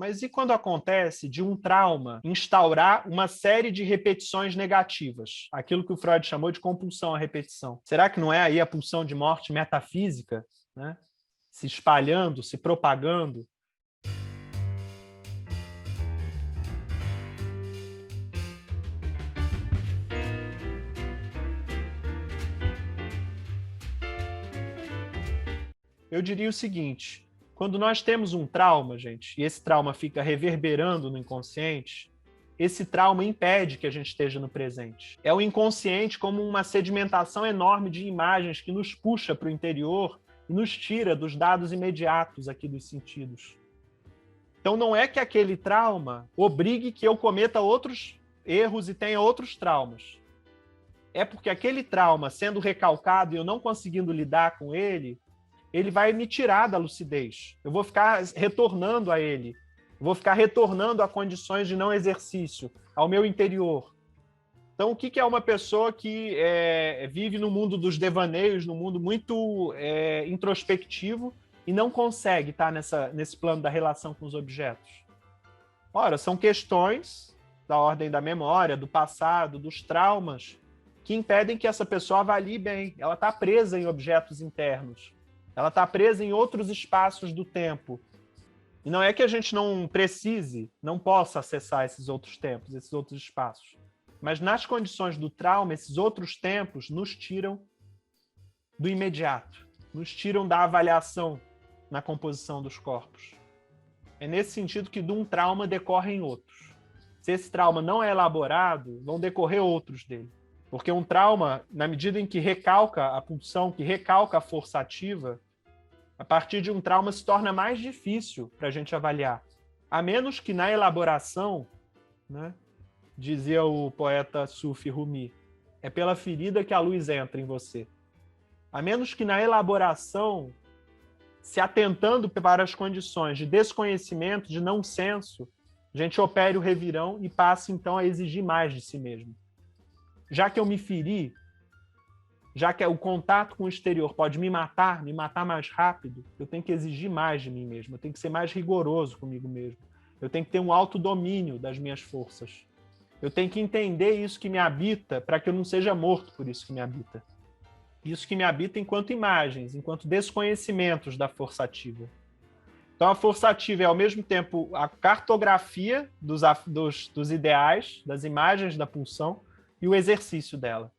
mas e quando acontece de um trauma instaurar uma série de repetições negativas? Aquilo que o Freud chamou de compulsão à repetição. Será que não é aí a pulsão de morte metafísica, né? Se espalhando, se propagando? Eu diria o seguinte: quando nós temos um trauma, gente, e esse trauma fica reverberando no inconsciente, esse trauma impede que a gente esteja no presente. É o inconsciente como uma sedimentação enorme de imagens que nos puxa para o interior e nos tira dos dados imediatos aqui dos sentidos. Então não é que aquele trauma obrigue que eu cometa outros erros e tenha outros traumas. É porque aquele trauma, sendo recalcado e eu não conseguindo lidar com ele vai me tirar da lucidez. Eu vou ficar retornando a ele. Eu vou ficar retornando a condições de não exercício, ao meu interior. Então, o que é uma pessoa que vive no mundo dos devaneios, no mundo muito introspectivo e não consegue estar nesse plano da relação com os objetos? Ora, são questões da ordem da memória, do passado, dos traumas, que impedem que essa pessoa avalie bem. Ela está presa em objetos internos. Ela está presa em outros espaços do tempo. E não é que a gente não precise, não possa acessar esses outros tempos, esses outros espaços. Mas nas condições do trauma, esses outros tempos nos tiram do imediato, nos tiram da avaliação na composição dos corpos. É nesse sentido que de um trauma decorrem outros. Se esse trauma não é elaborado, vão decorrer outros dele. Porque um trauma, na medida em que recalca a pulsão, que recalca a força ativa, a partir de um trauma se torna mais difícil para a gente avaliar. A menos que na elaboração, né, dizia o poeta Sufi Rumi, é pela ferida que a luz entra em você. A menos que na elaboração, se atentando para as condições de desconhecimento, de não senso, a gente opere o revirão e passe então a exigir mais de si mesmo. Já que eu me feri, já que o contato com o exterior pode me matar mais rápido, eu tenho que exigir mais de mim mesmo, eu tenho que ser mais rigoroso comigo mesmo, eu tenho que ter um autodomínio das minhas forças, eu tenho que entender isso que me habita para que eu não seja morto por isso que me habita. Isso que me habita enquanto imagens, enquanto desconhecimentos da força ativa. Então a força ativa é ao mesmo tempo a cartografia dos ideais, das imagens da pulsão, e o exercício dela.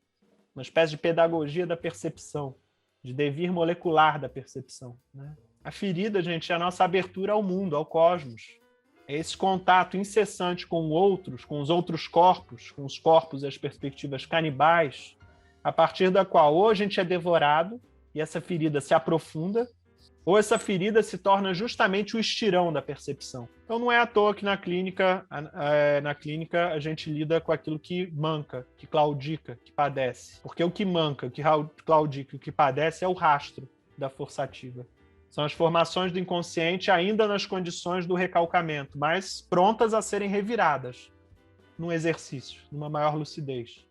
Uma espécie de pedagogia da percepção, de devir molecular da percepção, né? A ferida, gente, é a nossa abertura ao mundo, ao cosmos. É esse contato incessante com outros, com os outros corpos, com os corpos e as perspectivas canibais, a partir da qual ou a gente é devorado e essa ferida se aprofunda, ou essa ferida se torna justamente o estirão da percepção. Então não é à toa que na clínica a gente lida com aquilo que manca, que claudica, que padece. Porque o que manca, o que claudica, o que padece é o rastro da força ativa. São as formações do inconsciente ainda nas condições do recalcamento, mas prontas a serem reviradas num exercício, numa maior lucidez.